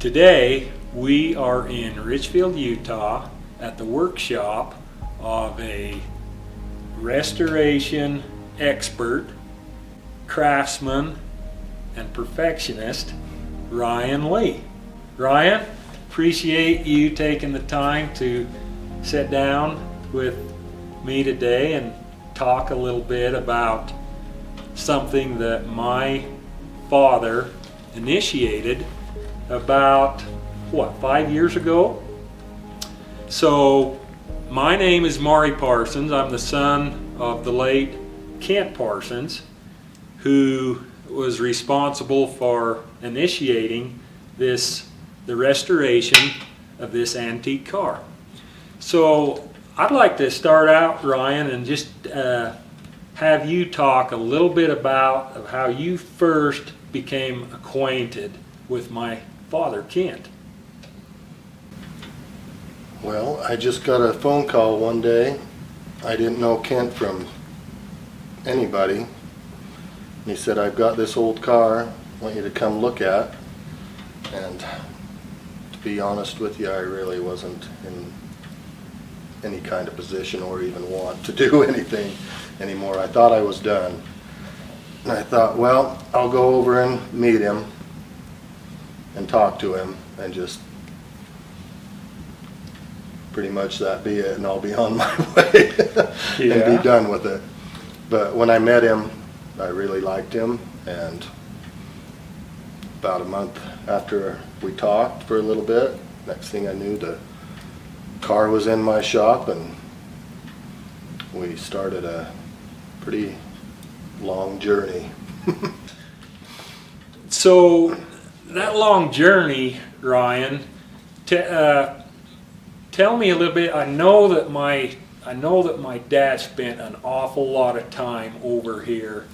Today we are in Richfield, Utah at the workshop of a restoration expert, craftsman, and perfectionist, Ryan Lee. Ryan, appreciate you taking the time to sit down with me today and talk a little bit about something that my father initiated about, 5 years ago? So, my name is Maury Parsons. I'm the son of the late Kent Parsons, who was responsible for initiating the restoration of this antique car. So, I'd like to start out, Ryan, and just have you talk a little bit about how you first became acquainted with my father, Kent. Well, I just got a phone call one day. I didn't know Kent from anybody. And he said, "I've got this old car I want you to come look at." And to be honest with you, I really wasn't in any kind of position or even want to do anything anymore. I thought I was done. And I thought, well, I'll go over and meet him and talk to him and just pretty much that be it, and I'll be on my way and be done with it. But when I met him, I really liked him, and about a month after we talked for a little bit, next thing I knew, the car was in my shop, and we started a pretty long journey. So that long journey, Ryan, tell me a little bit. I know that my dad spent an awful lot of time over here.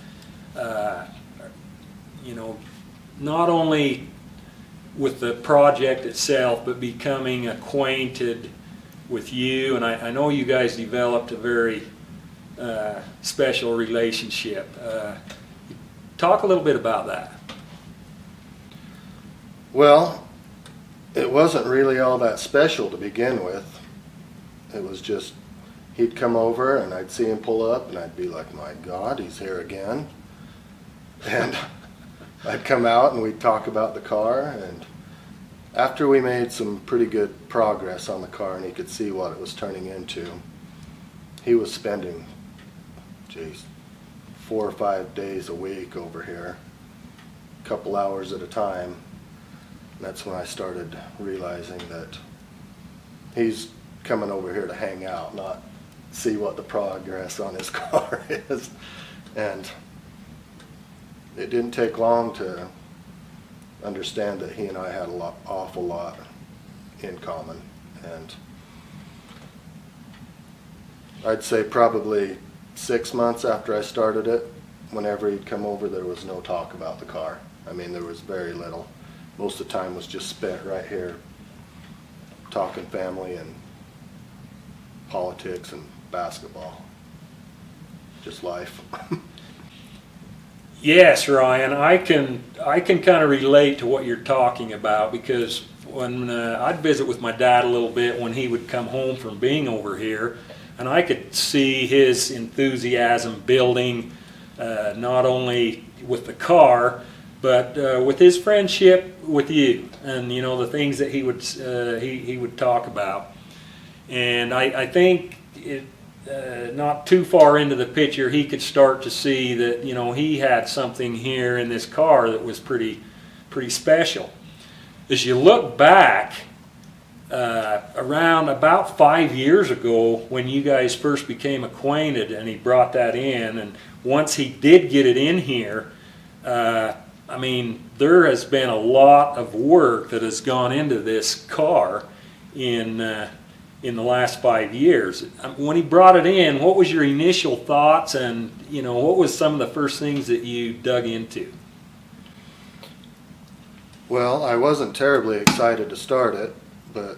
Not only with the project itself, but becoming acquainted with you. And I know you guys developed a very special relationship. Talk a little bit about that. Well, it wasn't really all that special to begin with. It was just, he'd come over and I'd see him pull up and I'd be like, "My God, he's here again." And I'd come out and we'd talk about the car, and after we made some pretty good progress on the car and he could see what it was turning into, he was spending, 4 or 5 days a week over here, a couple hours at a time. And that's when I started realizing that he's coming over here to hang out, not see what the progress on his car is. And it didn't take long to understand that he and I had awful lot in common. And I'd say probably 6 months after I started it, whenever he'd come over, there was no talk about the car. I mean, there was very little. Most of the time was just spent right here talking family and politics and basketball. Just life. Yes, Ryan, I can kind of relate to what you're talking about, because when I'd visit with my dad a little bit when he would come home from being over here, and I could see his enthusiasm building, not only with the car, but with his friendship with you, and the things that he would talk about. And I think not too far into the picture, he could start to see that he had something here in this car that was pretty special. As you look back, around about 5 years ago, when you guys first became acquainted, and he brought that in, and once he did get it in here, I mean, there has been a lot of work that has gone into this car in the last 5 years. When he brought it in, what was your initial thoughts, and what was some of the first things that you dug into? Well, I wasn't terribly excited to start it, but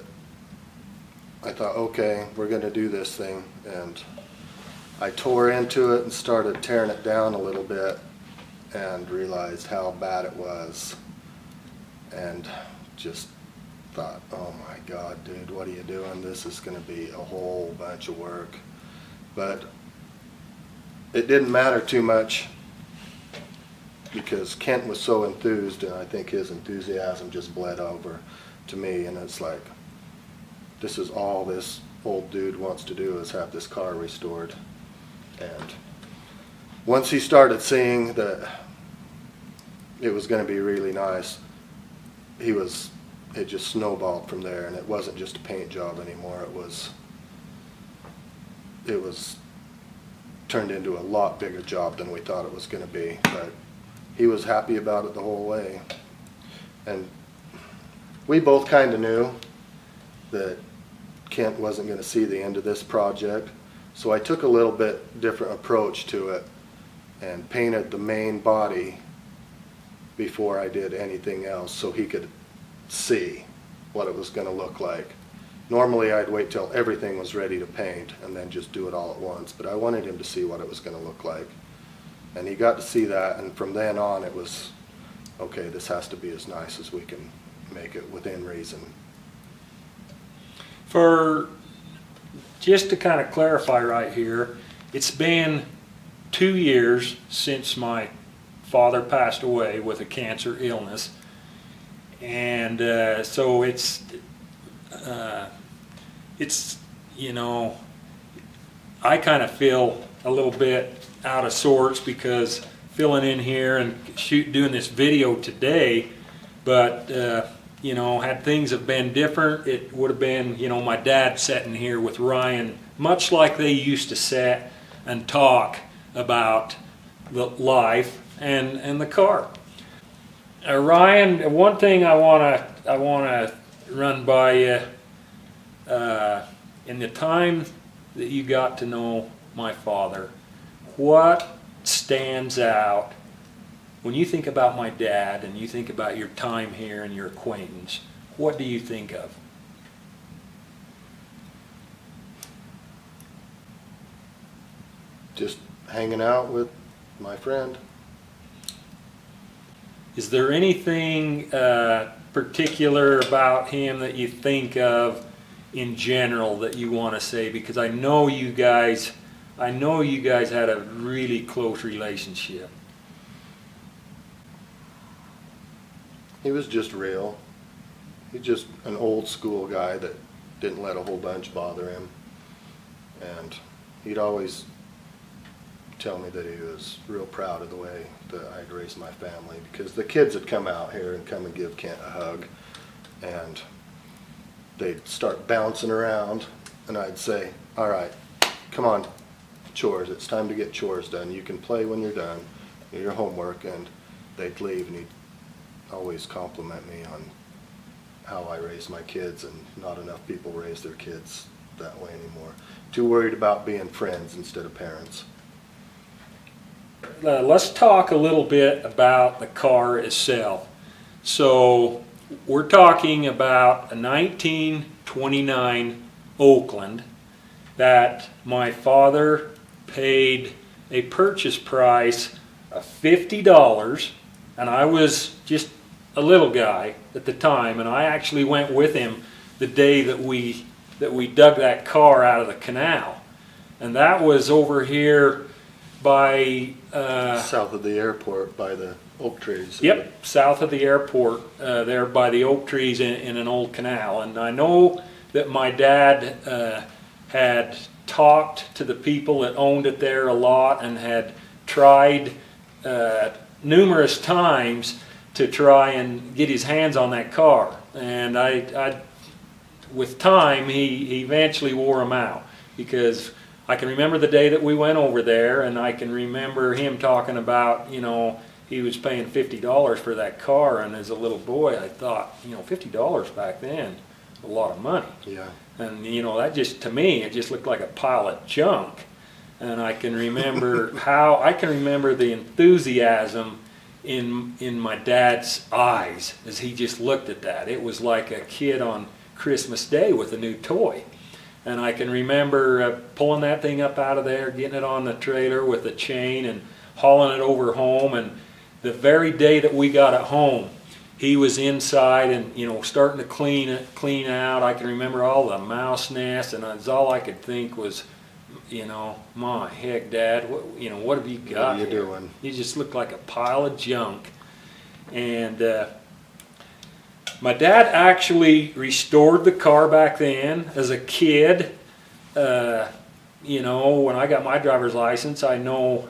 I thought, okay, we're going to do this thing. And I tore into it and started tearing it down a little bit and realized how bad it was, and just thought, oh my God, dude, what are you doing? This is going to be a whole bunch of work. But it didn't matter too much because Kent was so enthused, and I think his enthusiasm just bled over to me. And it's like, this is all this old dude wants to do, is have this car restored. And once he started seeing that it was going to be really nice, it just snowballed from there, and it wasn't just a paint job anymore. It was turned into a lot bigger job than we thought it was going to be. But he was happy about it the whole way, and we both kind of knew that Kent wasn't going to see the end of this project. So I took a little bit different approach to it and painted the main body before I did anything else, so he could see what it was going to look like. Normally I'd wait till everything was ready to paint and then just do it all at once, but I wanted him to see what it was going to look like. And he got to see that, and from then on it was, okay, this has to be as nice as we can make it within reason. For just to kind of clarify right here, it's been 2 years since my father passed away with a cancer illness, and so it's you know, I kind of feel a little bit out of sorts because filling in here and doing this video today, but you know, had things have been different, it would have been, you know, my dad sitting here with Ryan, much like they used to sit and talk about the life and the car. Ryan, one thing I wanna run by you. In the time that you got to know my father, what stands out when you think about my dad and you think about your time here and your acquaintance? What do you think of? Just hanging out with my friend. Is there anything particular about him that you think of in general that you want to say? Because I know you guys had a really close relationship. He was just real. He's just an old school guy that didn't let a whole bunch bother him. And he'd always tell me that he was real proud of the way that I'd raised my family, because the kids would come out here and come and give Kent a hug, and they'd start bouncing around, and I'd say, all right, come on, chores, it's time to get chores done. You can play when you're done, do your homework. And they'd leave, and he'd always compliment me on how I raised my kids, and not enough people raise their kids that way anymore. Too worried about being friends instead of parents. Let's talk a little bit about the car itself. So we're talking about a 1929 Oakland that my father paid a purchase price of $50, and I was just a little guy at the time, and I actually went with him the day that we dug that car out of the canal, and that was over here by south of the airport, by the oak trees. Yep, south of the airport, there by the oak trees in an old canal. And I know that my dad had talked to the people that owned it there a lot, and had tried numerous times to try and get his hands on that car. And I with time, he eventually wore him out, because I can remember the day that we went over there, and I can remember him talking about, you know, he was paying $50 for that car, and as a little boy I thought, you know, $50 back then, a lot of money. Yeah. And you know, that just, to me, it just looked like a pile of junk. And I can remember the enthusiasm in my dad's eyes as he just looked at that. It was like a kid on Christmas Day with a new toy. And I can remember pulling that thing up out of there, getting it on the trailer with a chain and hauling it over home. And the very day that we got it home, he was inside and, you know, starting to clean out. I can remember all the mouse nests, and all I could think was, you know, my heck, Dad, what have you got What are you here? doing? You just look like a pile of junk. And my dad actually restored the car back then as a kid. You know, when I got my driver's license, I know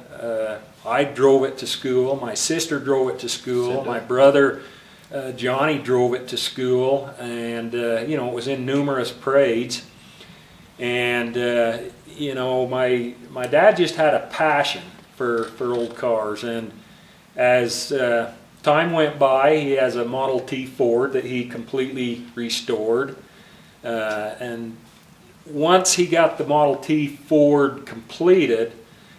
I drove it to school. My sister drove it to school. My brother, Johnny, drove it to school. And, you know, it was in numerous parades. And, you know, my dad just had a passion for old cars. And as time went by, he has a Model T Ford that he completely restored. And once he got the Model T Ford completed,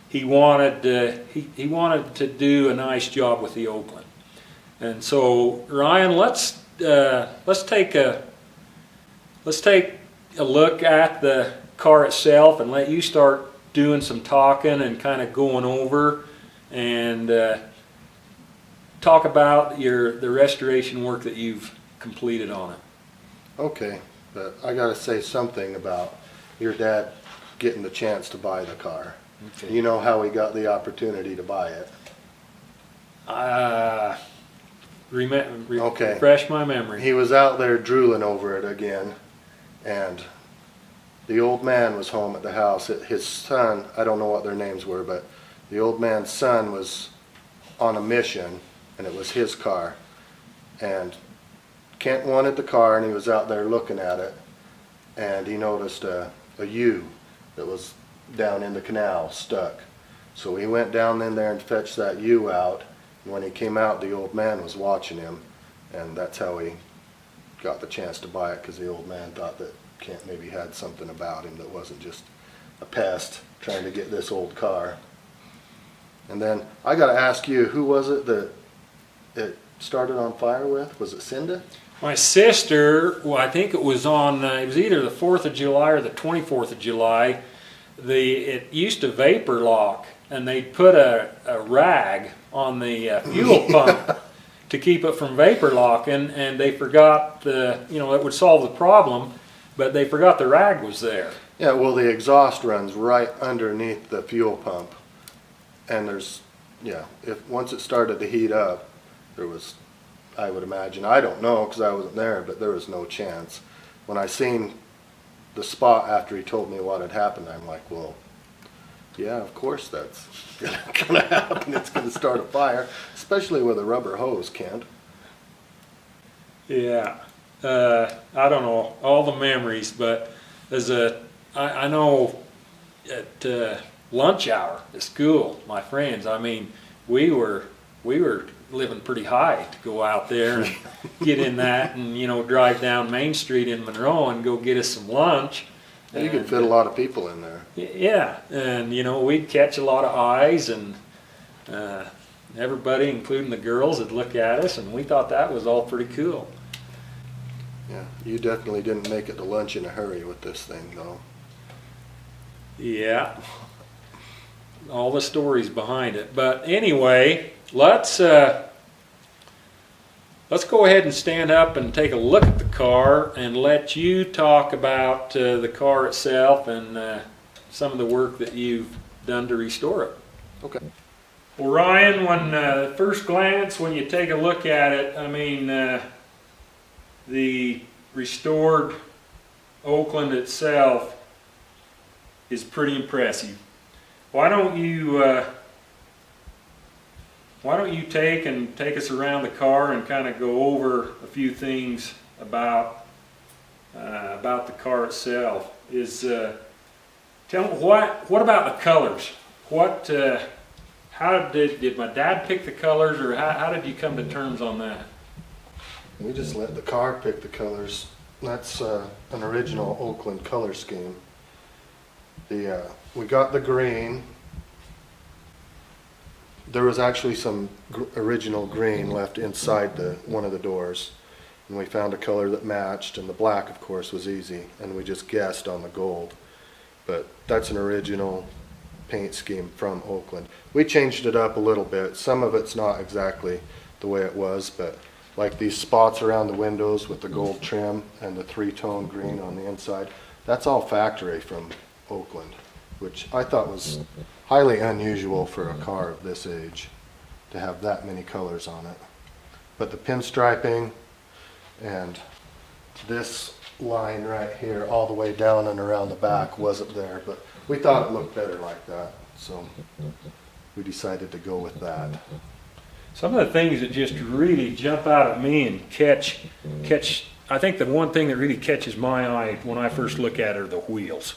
he wanted to do a nice job with the Oakland. And so, Ryan, let's take a look at the car itself and let you start doing some talking and kind of going over and talk about the restoration work that you've completed on it. Okay, but I got to say something about your dad getting the chance to buy the car. Okay. You know how he got the opportunity to buy it? Okay. Refresh my memory. He was out there drooling over it again, and the old man was home at the house. His son, I don't know what their names were, but the old man's son was on a mission, and it was his car. And Kent wanted the car, and he was out there looking at it, and he noticed a ewe that was down in the canal stuck. So he went down in there and fetched that ewe out, and when he came out, the old man was watching him, and that's how he got the chance to buy it, because the old man thought that Kent maybe had something about him that wasn't just a pest trying to get this old car. And then I got to ask you, who was it that it started on fire with? Was it Cinda? My sister, well, I think it was on, it was either the 4th of July or the 24th of July. It used to vapor lock, and they'd put a rag on the fuel pump to keep it from vapor locking, and they forgot it would solve the problem, but they forgot the rag was there. Yeah, well, the exhaust runs right underneath the fuel pump, and once it started to heat up, there was, I would imagine, I don't know because I wasn't there, but there was no chance. When I seen the spot after he told me what had happened, I'm like, well, yeah, of course that's gonna happen. It's gonna start a fire, especially with a rubber hose, Kent. Yeah, I don't know all the memories, but I know at lunch hour at school, my friends, I mean, we were living pretty high to go out there and get in that and, you know, drive down Main Street in Monroe and go get us some lunch. And you could fit a lot of people in there. Yeah, and, you know, we'd catch a lot of eyes, and everybody, including the girls, would look at us, and we thought that was all pretty cool. Yeah, you definitely didn't make it to lunch in a hurry with this thing, though. Yeah, all the stories behind it. But anyway, let's go ahead and stand up and take a look at the car and let you talk about the car itself and some of the work that you've done to restore it. Okay. Well, Ryan, when first glance, when you take a look at it, I mean, the restored Oakland itself is pretty impressive. Why don't you take us around the car and kind of go over a few things about the car itself? Tell me what about the colors? How did my dad pick the colors, or how did you come to terms on that? We just let the car pick the colors. That's an original Oakland color scheme. We got the green. There was actually some original green left inside one of the doors, and we found a color that matched, and the black, of course, was easy, and we just guessed on the gold. But that's an original paint scheme from Oakland. We changed it up a little bit. Some of it's not exactly the way it was, but like these spots around the windows with the gold trim and the 3-tone green on the inside, that's all factory from Oakland, which I thought was highly unusual for a car of this age to have that many colors on it. But the pinstriping and this line right here all the way down and around the back wasn't there, but we thought it looked better like that, so we decided to go with that. Some of the things that just really jump out at me and catch, I think the one thing that really catches my eye when I first look at it are the wheels.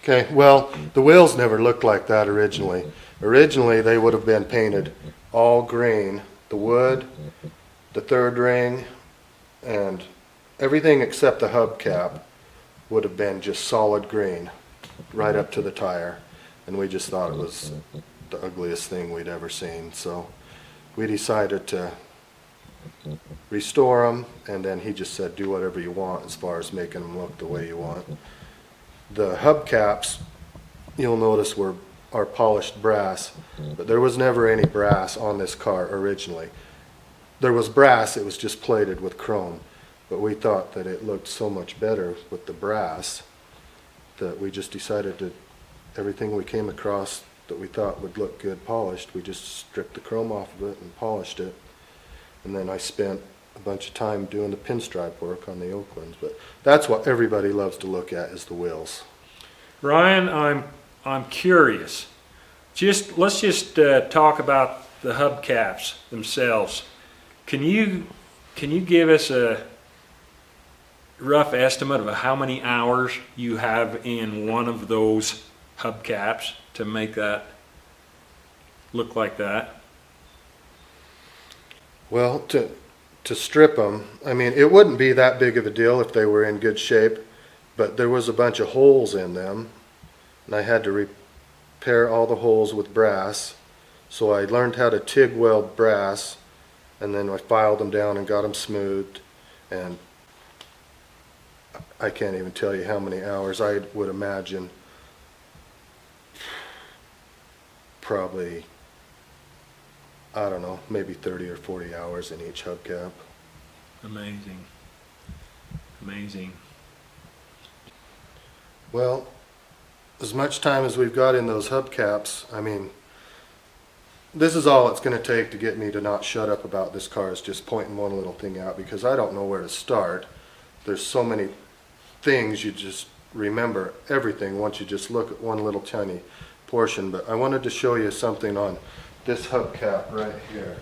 Okay, well, the wheels never looked like that originally. Originally, they would have been painted all green. The wood, the third ring, and everything except the hubcap would have been just solid green right up to the tire. And we just thought it was the ugliest thing we'd ever seen. So we decided to restore them, and then he just said, do whatever you want as far as making them look the way you want. The hubcaps, you'll notice, are polished brass, but there was never any brass on this car originally. There was brass, it was just plated with chrome, but we thought that it looked so much better with the brass that we just decided to, everything we came across that we thought would look good polished, we just stripped the chrome off of it and polished it. And then I spent a bunch of time doing the pinstripe work on the Oaklands, but that's what everybody loves to look at, is the wheels. Ryan, I'm curious. Let's just talk about the hubcaps themselves. Can you give us a rough estimate of how many hours you have in one of those hubcaps to make that look like that? Well, to strip them, I mean, it wouldn't be that big of a deal if they were in good shape, but there was a bunch of holes in them, and I had to repair all the holes with brass. So I learned how to TIG weld brass, and then I filed them down and got them smoothed, and I can't even tell you how many hours. I would imagine probably, I don't know, maybe 30 or 40 hours in each hubcap. Amazing. Amazing. Well, as much time as we've got in those hubcaps, I mean, this is all it's going to take to get me to not shut up about this car, is just pointing one little thing out, because I don't know where to start. There's so many things, you just remember everything once you just look at one little tiny portion. But I wanted to show you something on this hubcap right here.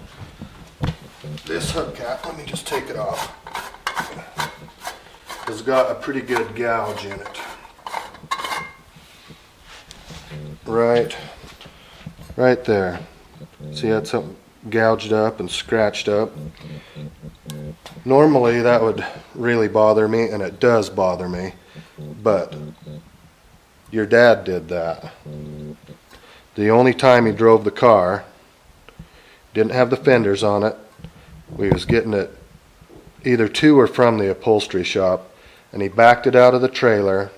This hubcap, let me just take it off, has got a pretty good gouge in it. Right there. See, that's something gouged up and scratched up. Normally that would really bother me, and it does bother me, but your dad did that. The only time he drove the car, didn't have the fenders on it. We was getting it either to or from the upholstery shop, and he backed it out of the trailer,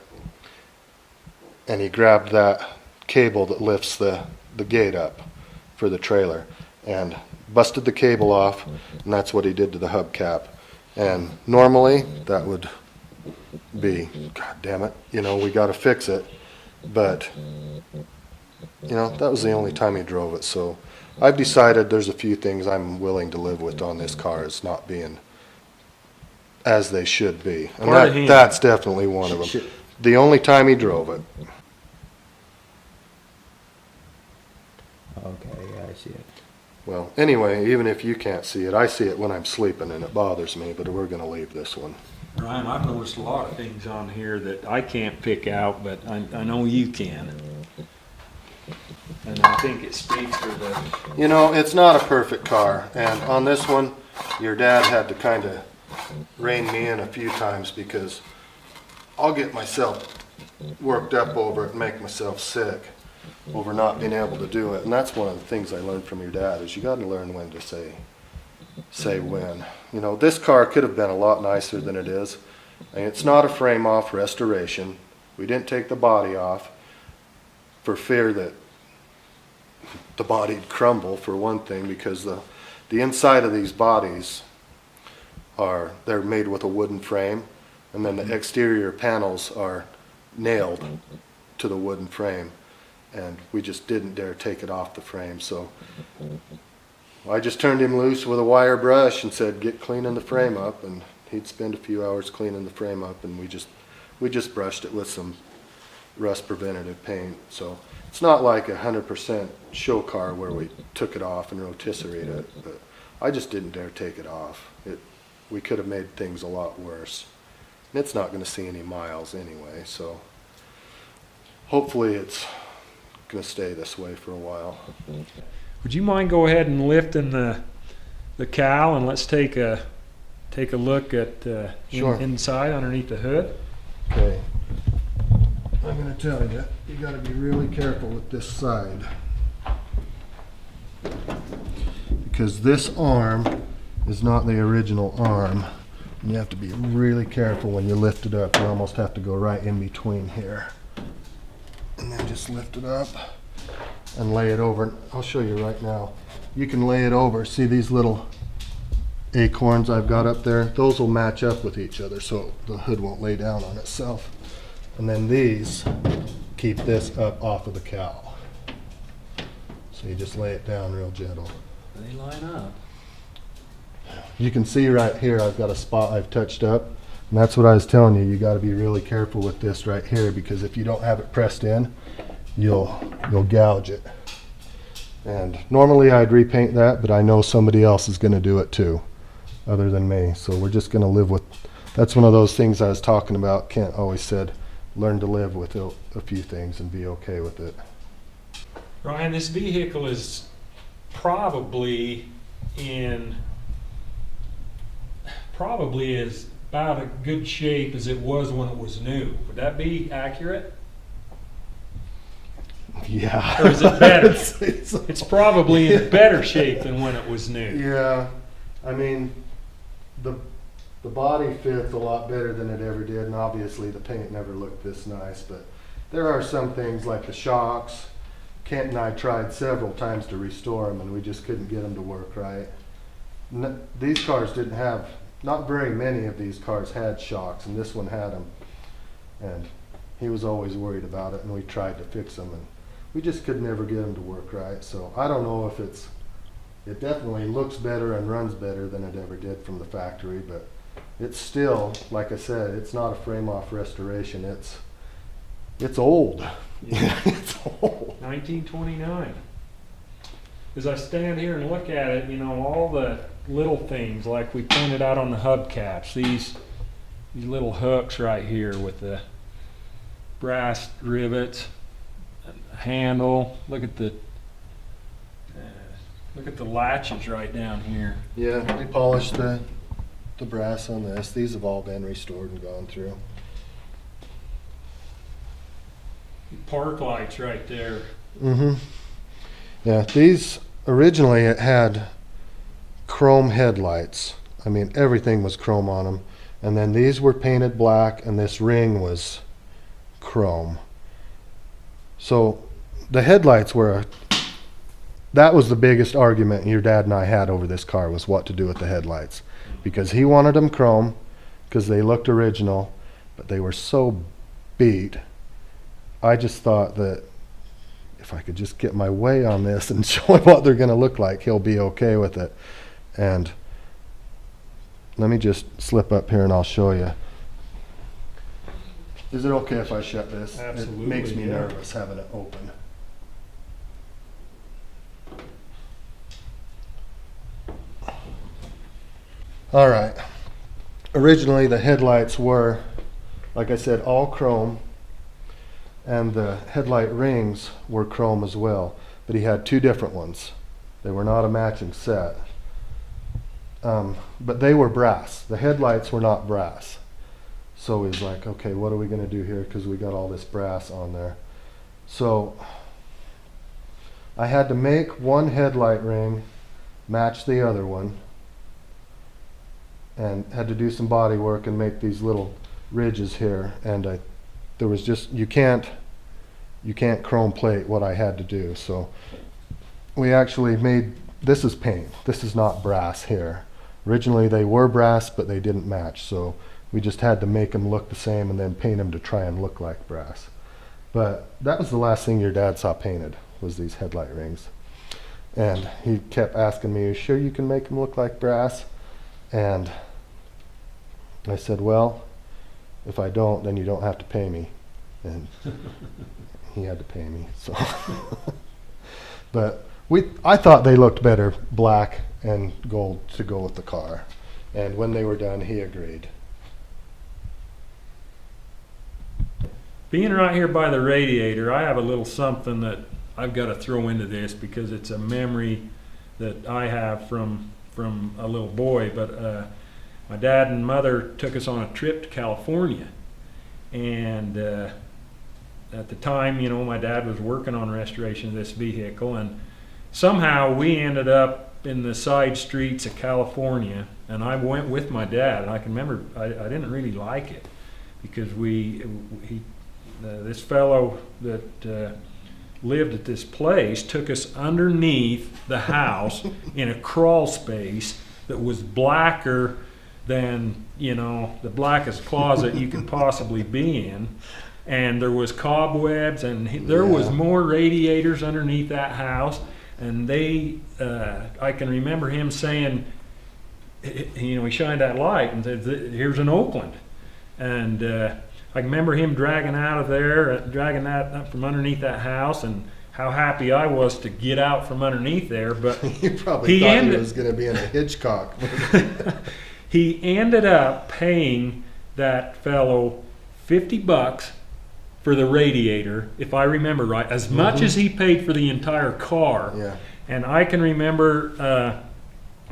and he grabbed that cable that lifts the gate up for the trailer and busted the cable off, and that's what he did to the hubcap. And normally that would be, God damn it, you know, we got to fix it, but you know, that was the only time he drove it. So I've decided there's a few things I'm willing to live with on this car as not being as they should be, and that's definitely one of them. The only time he drove it. Okay, yeah, I see it. Well, anyway, even if you can't see it, I see it when I'm sleeping, and it bothers me, but we're going to leave this one. Ryan, I've noticed a lot of things on here that I can't pick out, but I know you can. And I think it speaks for the... You know, it's not a perfect car, and on this one, your dad had to kind of rein me in a few times, because I'll get myself worked up over it and make myself sick over not being able to do it. And that's one of the things I learned from your dad, is you got to learn when to say when. You know, this car could have been a lot nicer than it is. And it's not a frame off restoration. We didn't take the body off for fear that the body'd crumble, for one thing, because the the inside of these bodies they're made with a wooden frame, and then the exterior panels are nailed to the wooden frame, and we just didn't dare take it off the frame. So I just turned him loose with a wire brush and said, get cleaning the frame up, and he'd spend a few hours cleaning the frame up, and we just brushed it with some rust preventative paint. So it's not like 100% show car where we took it off and rotisserie it, but I just didn't dare take it off. We could have made things a lot worse. And it's not going to see any miles anyway, so hopefully it's going to stay this way for a while. Would you mind go ahead and lifting the cowl, and let's take a look at Sure. inside underneath the hood? Okay. I'm going to tell you, you got to be really careful with this side, because this arm is not the original arm. You have to be really careful when you lift it up. You almost have to go right in between here, and then just lift it up and lay it over. I'll show you right now. You can lay it over. See these little acorns I've got up there? Those will match up with each other so the hood won't lay down on itself. And then these keep this up off of the cowl. So you just lay it down real gentle. They line up. You can see right here I've got a spot I've touched up, and that's what I was telling you. You got to be really careful with this right here, because if you don't have it pressed in, you'll gouge it. And normally I'd repaint that, but I know somebody else is going to do it too, other than me. So we're just going to live with. That's one of those things I was talking about. Kent always said, learn to live with a few things and be okay with it. Ryan, this vehicle is probably is about a good shape as it was when it was new. Would that be accurate? Yeah. Or is it better? It's probably in better shape than when it was new. Yeah. I mean, the body fits a lot better than it ever did, and obviously the paint never looked this nice, but there are some things like the shocks. Kent and I tried several times to restore them, and we just couldn't get them to work right. These cars didn't have, not very many of these cars had shocks, and this one had them, and he was always worried about it, and we tried to fix them, and we just could never get them to work right. So I don't know if it definitely looks better and runs better than it ever did from the factory, but it's still, like I said, it's not a frame-off restoration. It's old. Yeah. It's old. 1929. As I stand here and look at it, all the little things like we pointed out on the hubcaps, these little hooks right here with the brass rivets, handle. Look at the latches right down here. Yeah, we polished the brass on this. These have all been restored and gone through. Park lights right there. Mm-hmm. Yeah, these originally it had chrome headlights. I mean, everything was chrome on them. And then these were painted black, and this ring was chrome. So the headlights that was the biggest argument your dad and I had over this car, was what to do with the headlights. Because he wanted them chrome because they looked original, but they were so beat. I just thought that if I could just get my way on this and show him what they're going to look like, he'll be okay with it. And let me just slip up here and I'll show you. Is it okay if I shut this? Absolutely. It makes me yeah. nervous having it open. All right. Originally the headlights were, like I said, all chrome, and the headlight rings were chrome as well, but he had two different ones. They were not a matching set. But they were brass. The headlights were not brass. So he's like, okay, what are we going to do here? Because we got all this brass on there. So I had to make one headlight ring match the other one, and had to do some body work and make these little ridges here. And there was just, you can't chrome plate what I had to do. So we actually made this is paint. This is not brass here. Originally they were brass, but they didn't match, so we just had to make them look the same and then paint them to try and look like brass. But that was the last thing your dad saw painted, was these headlight rings. And he kept asking me, "Are you sure you can make them look like brass?" And I said, "Well, if I don't, then you don't have to pay me." And he had to pay me, so. But I thought they looked better black and gold to go with the car. And when they were done, he agreed. Being right here by the radiator, I have a little something that I've got to throw into this because it's a memory that I have from a little boy. But my dad and mother took us on a trip to California, and at the time, you know, my dad was working on restoration of this vehicle, and somehow we ended up in the side streets of California, and I went with my dad. And I can remember I didn't really like it because this fellow that lived at this place took us underneath the house in a crawl space that was blacker than, you know, the blackest closet you could possibly be in. And there was cobwebs, and there was more radiators underneath that house. And I can remember him saying, you know, he shined that light and said, "Here's an Oakland." And I remember him dragging that up from underneath that house, and how happy I was to get out from underneath there. But You probably thought he was going to be in a Hitchcock. He ended up paying that fellow $50 for the radiator, if I remember right, as much as he paid for the entire car. Yeah. And I can remember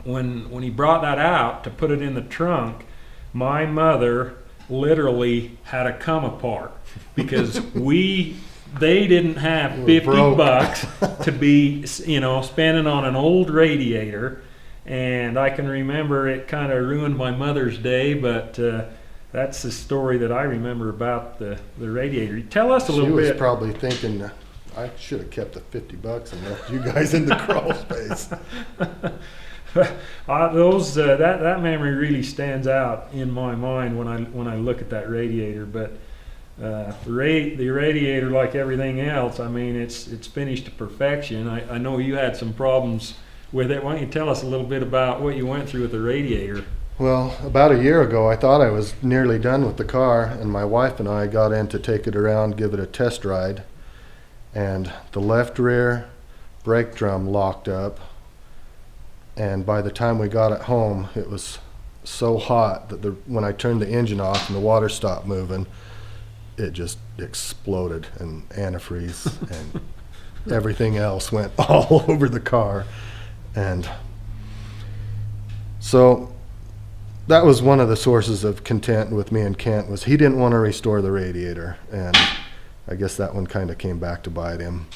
when he brought that out to put it in the trunk, my mother literally had a come apart because they didn't have $50 to be, you know, spending on an old radiator. And I can remember it kind of ruined my mother's day, but that's the story that I remember about the radiator. Tell us a little bit. She was probably thinking, I should have kept the $50 and left you guys in the crawl space. That memory really stands out in my mind when I look at that radiator. But the radiator, like everything else, I mean, it's finished to perfection. I know you had some problems with it. Why don't you tell us a little bit about what you went through with the radiator? Well, about a year ago, I thought I was nearly done with the car, and my wife and I got in to take it around, give it a test ride, and the left rear brake drum locked up. And by the time we got it home, it was so hot that when I turned the engine off and the water stopped moving, it just exploded, and antifreeze and everything else went all over the car. And so that was one of the sources of content with me and Kent, was he didn't want to restore the radiator, and I guess that one kind of came back to bite him.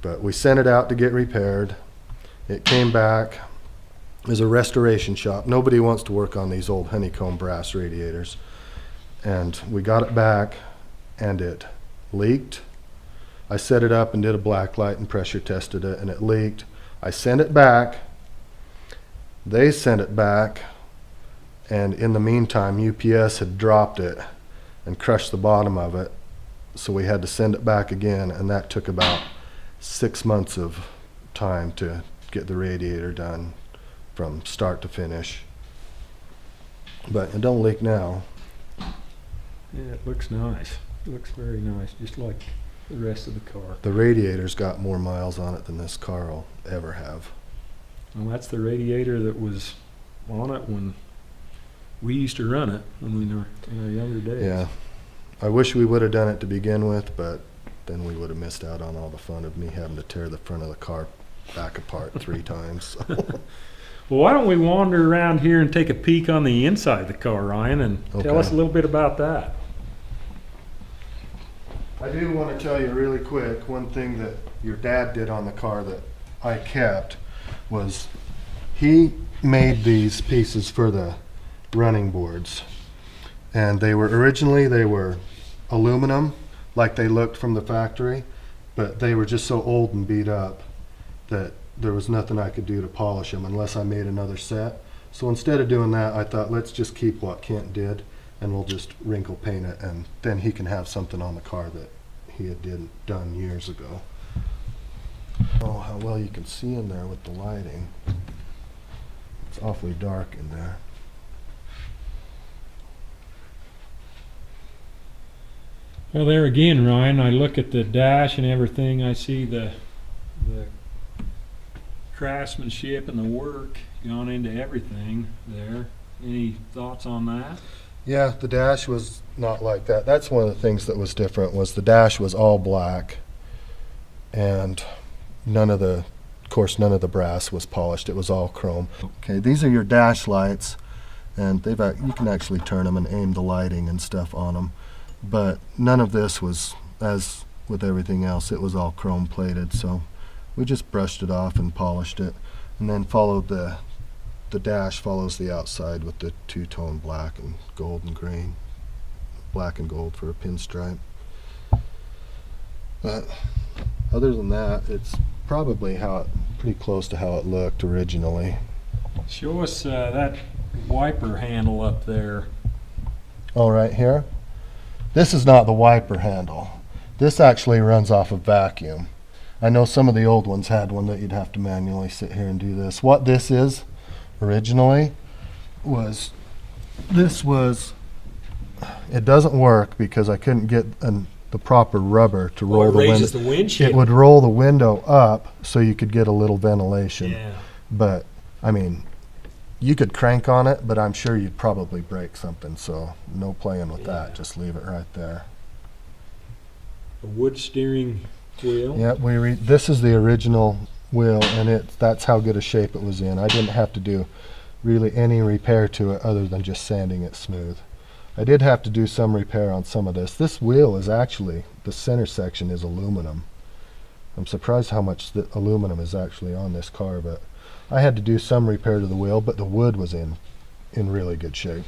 But we sent it out to get repaired. It came back as a restoration shop. Nobody wants to work on these old honeycomb brass radiators. And we got it back, and it leaked. I set it up and did a black light and pressure tested it, and it leaked. I sent it back. They sent it back, and in the meantime, UPS had dropped it and crushed the bottom of it. So we had to send it back again, and that took about 6 months of time to get the radiator done from start to finish. But it don't leak now. Yeah, it looks nice. It looks very nice, just like the rest of the car. The radiator's got more miles on it than this car will ever have. Well, that's the radiator that was on it when we used to run it when we were in our younger days. Yeah. I wish we would have done it to begin with, but then we would have missed out on all the fun of me having to tear the front of the car back apart 3 times. Well, why don't we wander around here and take a peek on the inside of the car, Ryan, and tell us a little bit about that. I do want to tell you really quick, one thing that your dad did on the car that I kept was he made these pieces for the running boards. And they were aluminum, like they looked from the factory, but they were just so old and beat up that there was nothing I could do to polish them unless I made another set. So instead of doing that, I thought, let's just keep what Kent did, and we'll just wrinkle paint it, and then he can have something on the car that he had done years ago. Oh, how well you can see in there with the lighting. It's awfully dark in there. Well, there again, Ryan, I look at the dash and everything, I see the craftsmanship and the work gone into everything there. Any thoughts on that? Yeah, the dash was not like that. That's one of the things that was different, was the dash was all black, and of course none of the brass was polished. It was all chrome. Okay, these are your dash lights, and you can actually turn them and aim the lighting and stuff on them. But none of this was, as with everything else, it was all chrome plated, so we just brushed it off and polished it, and then followed the dash follows the outside with the two-tone black and gold and green. Black and gold for a pinstripe. But other than that, it's probably pretty close to how it looked originally. Show us that wiper handle up there. Oh, right here? This is not the wiper handle. This actually runs off of vacuum. I know some of the old ones had one that you'd have to manually sit here and do this. What this is originally was, it doesn't work because I couldn't get the proper rubber to roll the window. Raises the windshield. It would roll the window up so you could get a little ventilation. Yeah. But, I mean, you could crank on it, but I'm sure you'd probably break something, so no playing with that. Just leave it right there. A wood steering wheel. Yep, this is the original wheel, and that's how good a shape it was in. I didn't have to do really any repair to it other than just sanding it smooth. I did have to do some repair on some of this. This wheel is actually, the center section is aluminum. I'm surprised how much the aluminum is actually on this car, but I had to do some repair to the wheel, but the wood was in really good shape.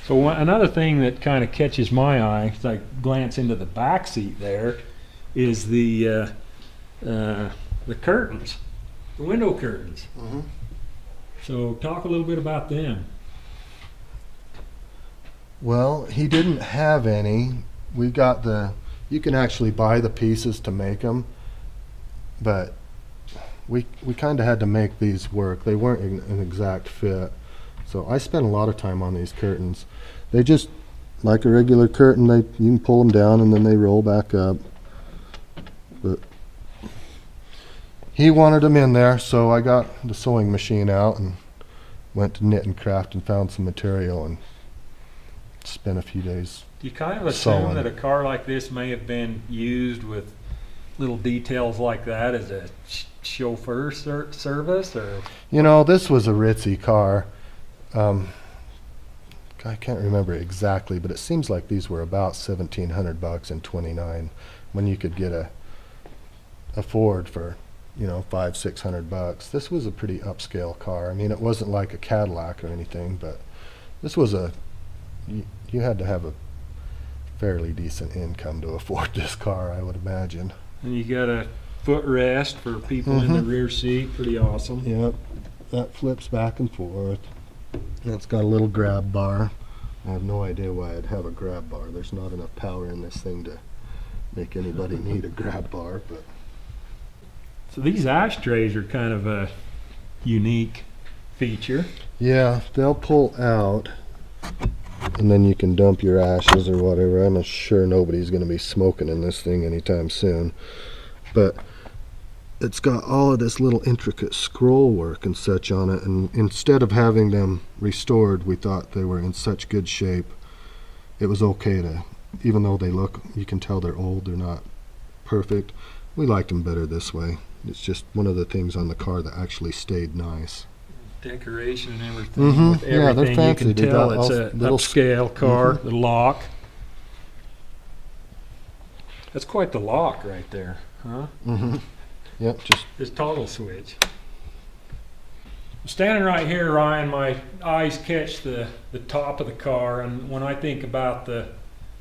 So another thing that kind of catches my eye as I glance into the back seat there is the curtains, the window curtains. Mm-hmm. So talk a little bit about them. Well, he didn't have any. We got you can actually buy the pieces to make them, but we kind of had to make these work. They weren't an exact fit. So I spent a lot of time on these curtains. They just, like a regular curtain, you can pull them down and then they roll back up. But he wanted them in there, so I got the sewing machine out and went to Knit and Craft and found some material and spent a few days. Do you kind of assume sewing. that a car like this may have been used with little details like that as a chauffeur service, or? You know, this was a ritzy car. I can't remember exactly, but it seems like these were about $1,700 in '29, when you could get a Ford for, $500-600. This was a pretty upscale car. I mean, it wasn't like a Cadillac or anything, but this was you had to have a fairly decent income to afford this car, I would imagine. And you got a footrest for people in the rear seat. Pretty awesome. Yep, that flips back and forth. And it's got a little grab bar. I have no idea why I'd have a grab bar. There's not enough power in this thing to make anybody need a grab bar. But So these ashtrays are kind of a unique feature. yeah, they'll pull out, and then you can dump your ashes or whatever. I'm sure nobody's going to be smoking in this thing anytime soon. But it's got all of this little intricate scroll work and such on it, and instead of having them restored, we thought they were in such good shape it was okay to, even though you can tell they're old, they're not perfect, we liked them better this way. It's just one of the things on the car that actually stayed nice. Decoration and everything. With Yeah, they're everything, fancy. you can They tell got it's all a little upscale car. The lock. That's quite the lock right there, huh? Yep, This toggle switch. Standing right here, Ryan, my eyes catch the top of the car, and when I think about the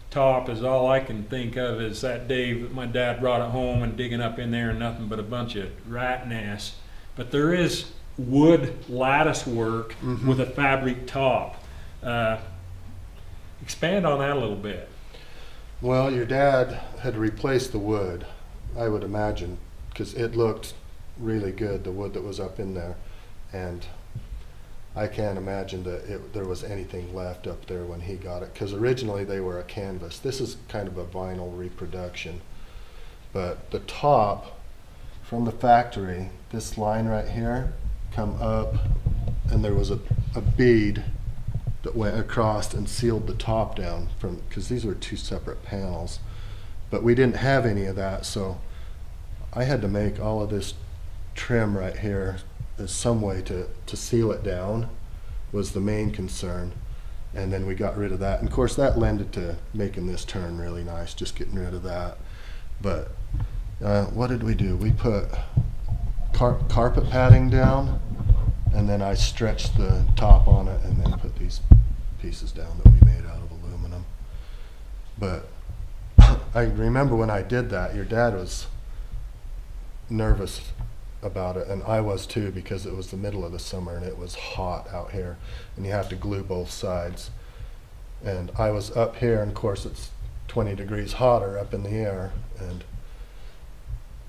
top is all I can think of is that day that my dad brought it home and digging up in there and nothing but a bunch of rat nests. But there is wood lattice work with a fabric top. Expand on that a little bit. Well, your dad had replaced the wood, I would imagine, because it looked really good, the wood that was up in there. And I can't imagine that there was anything left up there when he got it, because originally they were a canvas. This is kind of a vinyl reproduction. But the top from the factory, this line right here, come up, and there was a bead that went across and sealed the top down, from because these were two separate panels. But we didn't have any of that, so I had to make all of this trim right here as some way to seal it down was the main concern. And then we got rid of that. And of course that lended to making this turn really nice, just getting rid of that. But what did we do? We put carpet padding down, and then I stretched the top on it and then put these pieces down that we made out of aluminum. But I remember when I did that, your dad was nervous about it, and I was too, because it was the middle of the summer and it was hot out here and you have to glue both sides. And I was up here, and of course it's 20 degrees hotter up in the air. And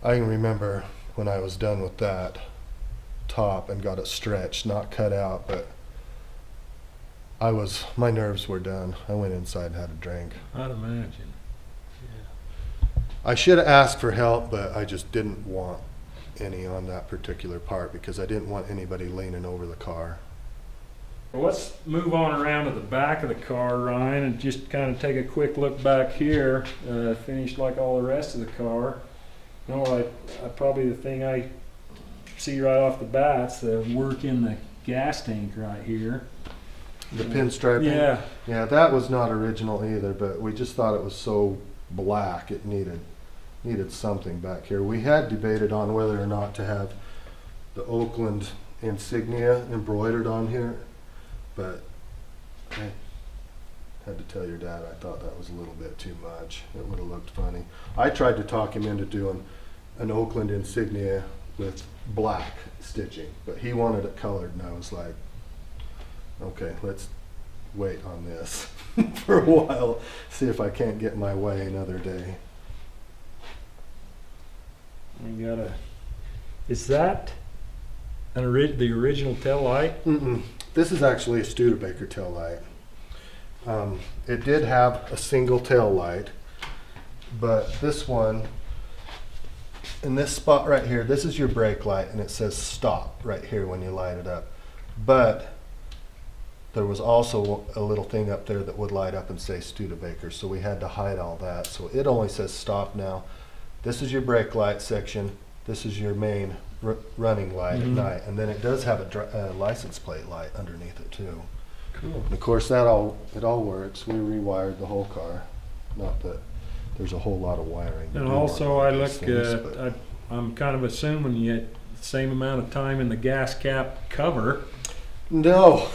I can remember when I was done with that top and got it stretched, not cut out, but my nerves were done. I went inside and had a drink. I'd imagine. I should have asked for help, but I just didn't want any on that particular part because I didn't want anybody leaning over the car. Well, let's move on around to the back of the car, Ryan, and just kind of take a quick look back here. Finished like all the rest of the car. You know, I probably the thing I see right off the bat's the work in the gas tank right here. The pinstriping? Yeah. Yeah, that was not original either, but we just thought it was so black it needed something back here. We had debated on whether or not to have the Oakland insignia embroidered on here, but I had to tell your dad I thought that was a little bit too much. It would have looked funny. I tried to talk him into doing an Oakland insignia with black stitching, but he wanted it colored, and I was like, okay, let's wait on this for a while, see if I can't get my way another day. We got is that the original tail light? This is actually a Studebaker tail light. It did have a single tail light, but this one, in this spot right here, this is your brake light, and it says stop right here when you light it up. But there was also a little thing up there that would light up and say Studebaker, so we had to hide all that. So it only says stop now. This is your brake light section. This is your main running light at night, and then it does have a license plate light underneath it too. Cool. And of course, it all works. We rewired the whole car. Not that there's a whole lot of wiring. And also, I'm kind of assuming you had the same amount of time in the gas cap cover. No,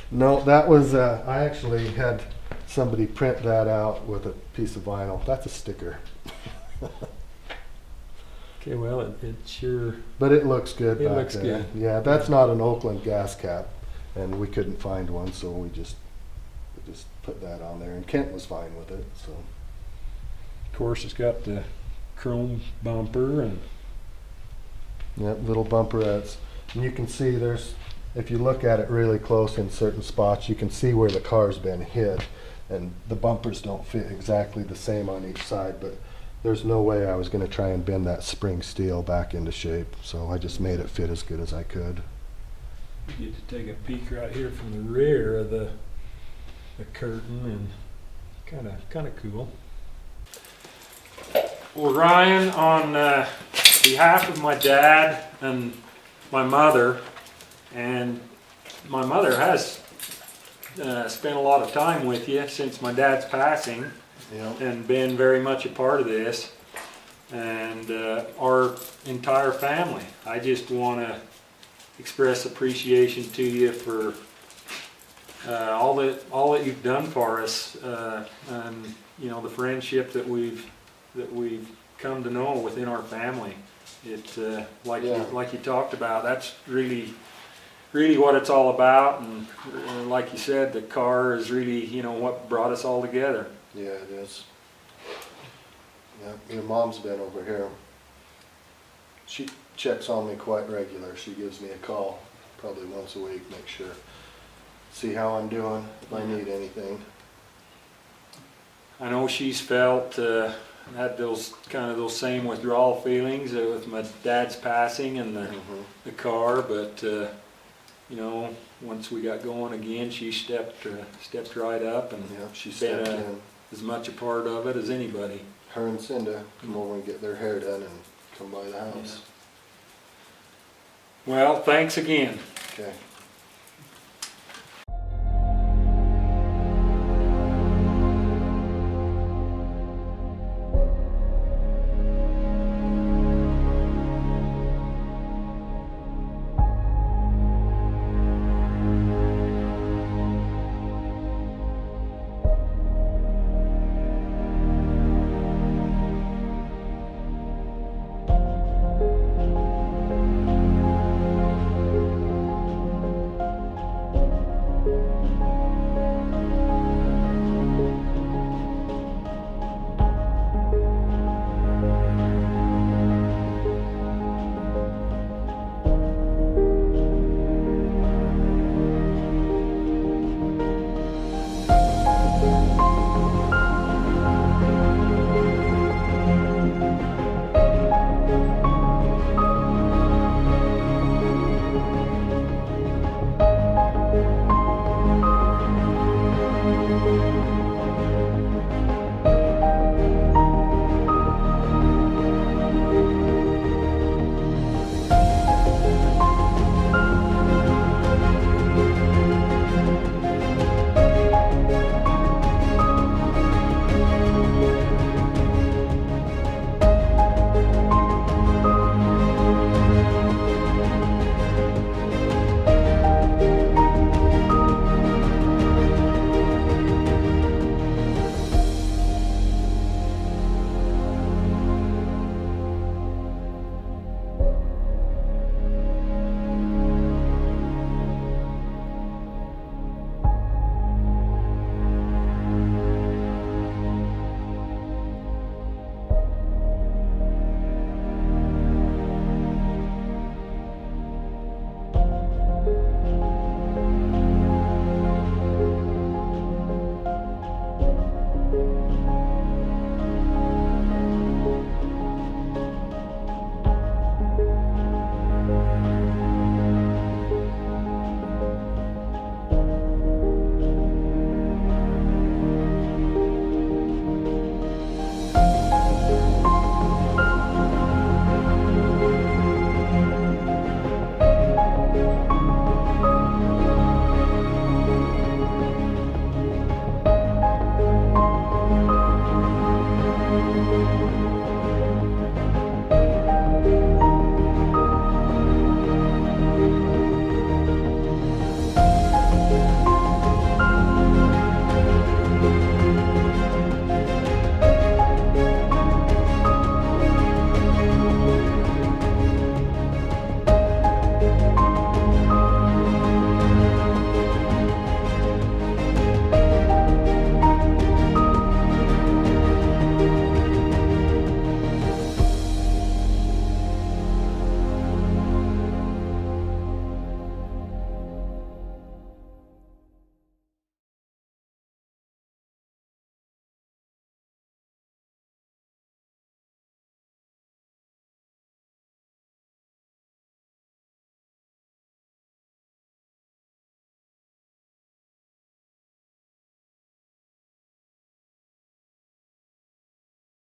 no, that was, I actually had somebody print that out with a piece of vinyl. That's a sticker. Okay, well, it sure. But it looks good. It looks good. Yeah, that's not an Oakland gas cap, and we couldn't find one, so we just put that on there, and Kent was fine with it. So, of course, it's got the chrome bumper and. Yep, little bumperettes, and you can see if you look at it really close in certain spots, you can see where the car's been hit, and the bumpers don't fit exactly the same on each side, but there's no way I was going to try and bend that spring steel back into shape, so I just made it fit as good as I could. You get to take a peek right here from the rear of the curtain, and kind of cool. Well, Ryan, on behalf of my dad and my mother, and my mother has spent a lot of time with you since my dad's passing. Yep. And been very much a part of this, and our entire family. I just want to express appreciation to you for all that you've done for us, and you know, the friendship that we've come to know within our family. It like you talked about, that's really what it's all about, and like you said, the car is really, you know, what brought us all together. Yeah, it is. Yeah, your mom's been over here. She checks on me quite regular. She gives me a call probably once a week, make sure, see how I'm doing, if I need anything. I know she's felt had those same withdrawal feelings with my dad's passing and the car, but you know, once we got going again, she stepped right up, and she stepped been in. as much a part of it as anybody. Her and Cinda come over and get their hair done and come by the house. Well, thanks again. Okay.